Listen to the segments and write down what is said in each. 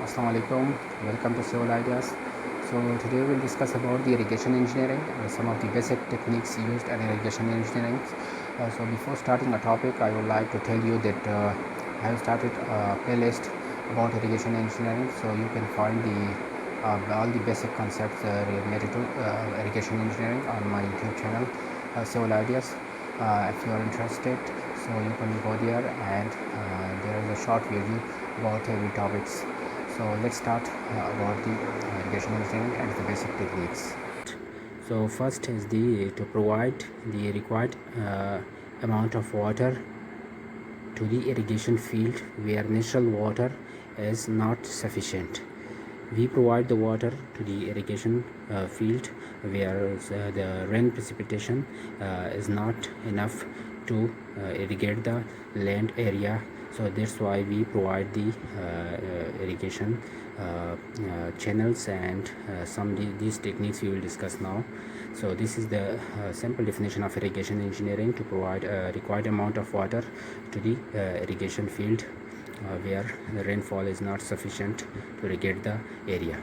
Assalamu alaikum. Welcome to Civil Ideas. So today we'll discuss about the irrigation engineering, some of the basic techniques used in irrigation engineering. So before starting a topic, I would like to tell you that I have started a playlist about irrigation engineering, so you can find all the basic concepts related to irrigation engineering on my YouTube channel, Civil Ideas. If you are interested, so you can go there, and there is a short video about every topics. So let's start about the irrigation engineering and the basic techniques. So first is to provide the required amount of water to the irrigation field where natural water is not sufficient. We provide the water to the irrigation field where the rain precipitation is not enough to irrigate the land area. So that's why we provide the irrigation channels, and these techniques we will discuss now. So this is the simple definition of irrigation engineering: to provide a required amount of water to the irrigation field where the rainfall is not sufficient to irrigate the area.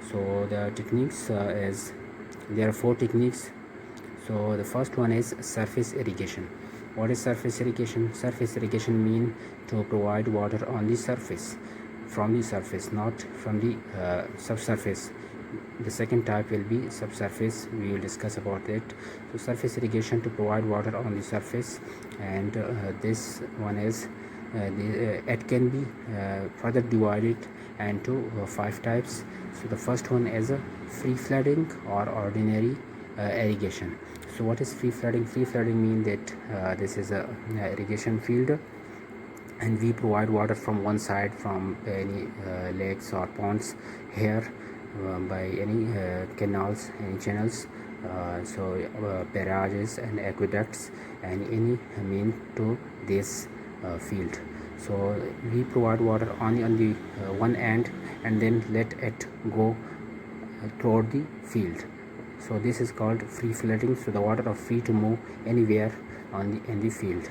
So the techniques there are 4 techniques. So the first one is surface irrigation. What is surface irrigation? Surface irrigation means to provide water on the surface, from the surface, not from the subsurface. The second type will be subsurface. We will discuss about it. So surface irrigation, to provide water on the surface, and this one is it can be further divided into 5 types. So the first one is a free flooding or ordinary irrigation. So what is free flooding? Free flooding means that this is a irrigation field, and we provide water from one side, from any lakes or ponds here, by any canals, any channels, barrages and aqueducts, and any mean to this field. So we provide water on the one end, and then let it go toward the field. So this is called free flooding. So the water are free to move anywhere in the field.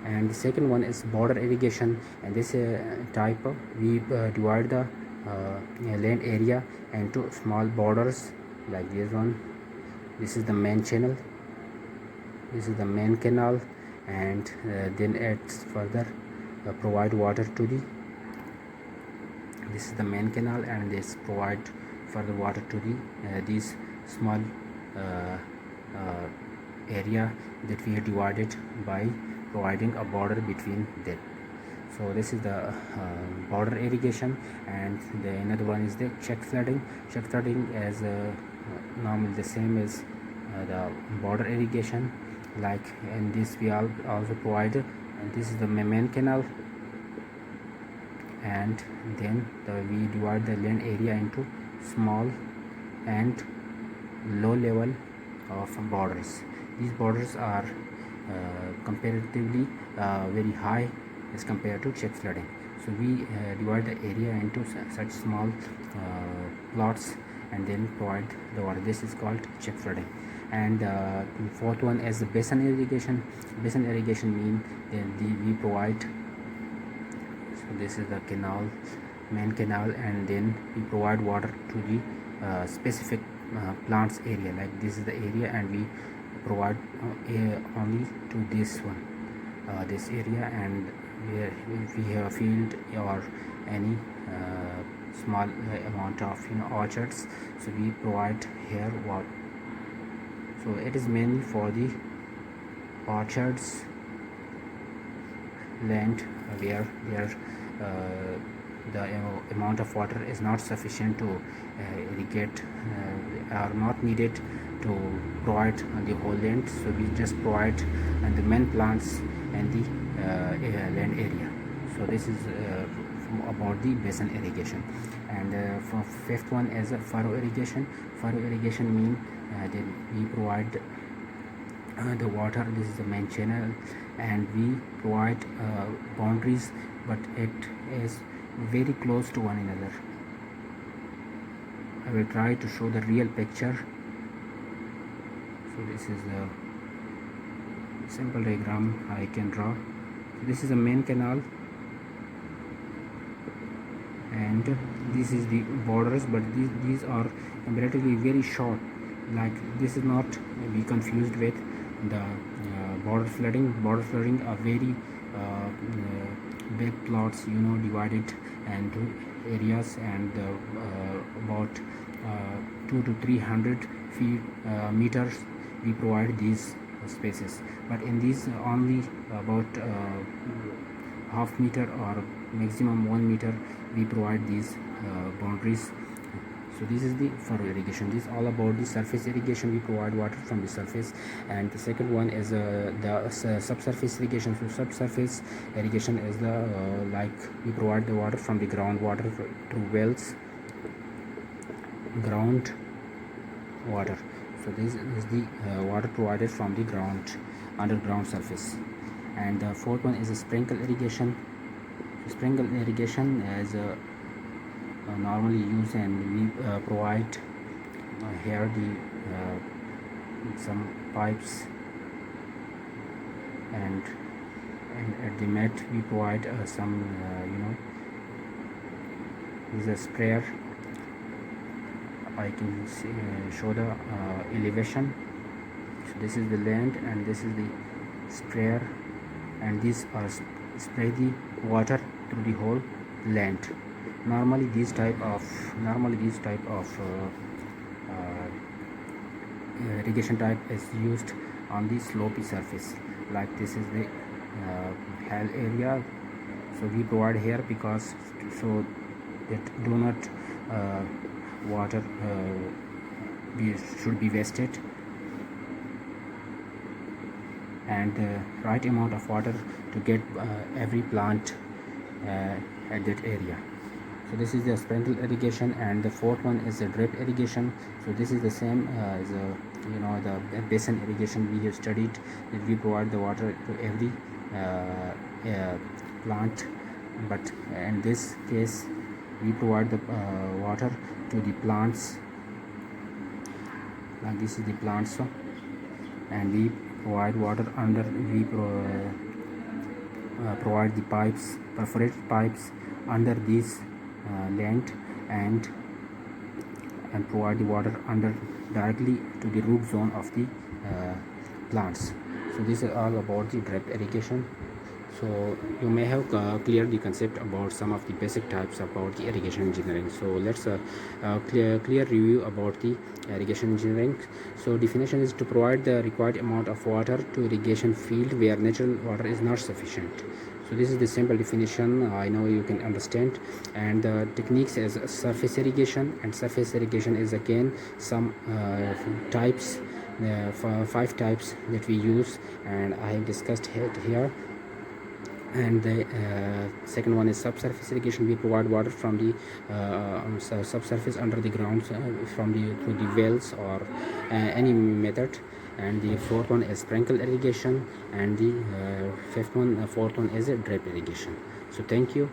And the second one is border irrigation, and this type we divide the land area into small borders like this one. This is the main channel, this is the main canal, and then it's further provide water to the this is the main canal, and this provide further water to the these small area that we have divided by providing a border between them. So this is the border irrigation. And the another one is the check flooding. Check flooding is normally the same as the border irrigation. Like in this we also provide, and this is the main canal, and then we divide the land area into small and low level of borders. These borders are comparatively very high as compared to check flooding. So we divide the area into such small plots, and then provide the water. This is called check flooding. And the fourth one is the basin irrigation. Basin irrigation means that we provide, so this is the canal, main canal, and then we provide water to the specific plants area. Like this is the area, and we provide only to this one, this area. And if we have a field or any small amount of orchards, so we provide here water. So it is mainly for the orchards land where the amount of water is not sufficient to irrigate, are not needed to provide on the whole land. So we just provide on the main plants and the land area. So this is about the basin irrigation. And for fifth one is furrow irrigation. Furrow irrigation means that we provide the water. This is the main channel, and we provide boundaries, but it is very close to one another. I will try to show the real picture. So this is the simple diagram I can draw. This is the main canal, and this is the borders, but these are relatively very short. Like this is not be confused with the border flooding. Border flooding are very big plots, divided into areas, and about 2 to 300 feet meters we provide these spaces. But in these only about half meter or maximum 1 meter we provide these boundaries. So this is the furrow irrigation. This is all about the surface irrigation. We provide water from the surface. And the second one is the subsurface irrigation. So subsurface irrigation is the like we provide the water from the groundwater through wells, ground water. So this is the water provided from the ground, underground surface. And the fourth one is a sprinkle irrigation. Sprinkle irrigation is normally used, and we provide here the some pipes, and at the mat we provide some this is a sprayer. I can show the elevation. So this is the land, and this is the sprayer, and these are spray the water through the whole land. Normally these type of irrigation type is used on the slopey surface. Like this is the hill area, so we provide here because so that do not water should be wasted, and right amount of water to get every plant at that area. So this is the sprinkle irrigation. And the fourth one is the drip irrigation. So this is the same as the basin irrigation we have studied, that we provide the water to every plant, but in this case we provide the water to the plants. Like this is the plant, so and we provide water under. We provide the pipes, perforated pipes under these land, and provide the water under directly to the root zone of the plants. So this is all about the drip irrigation. So you may have cleared the concept about some of the basic types about the irrigation engineering. So let's clear review about the irrigation engineering. So definition is to provide the required amount of water to irrigation field where natural water is not sufficient. So this is the simple definition. I know you can understand. And the techniques is surface irrigation, and surface irrigation is again some types, 5 types that we use, and I have discussed it here. And the second one is subsurface irrigation. We provide water from the subsurface under the ground from through the wells or any method. And the fourth one is sprinkle irrigation, and the fourth one is a drip irrigation. So thank you.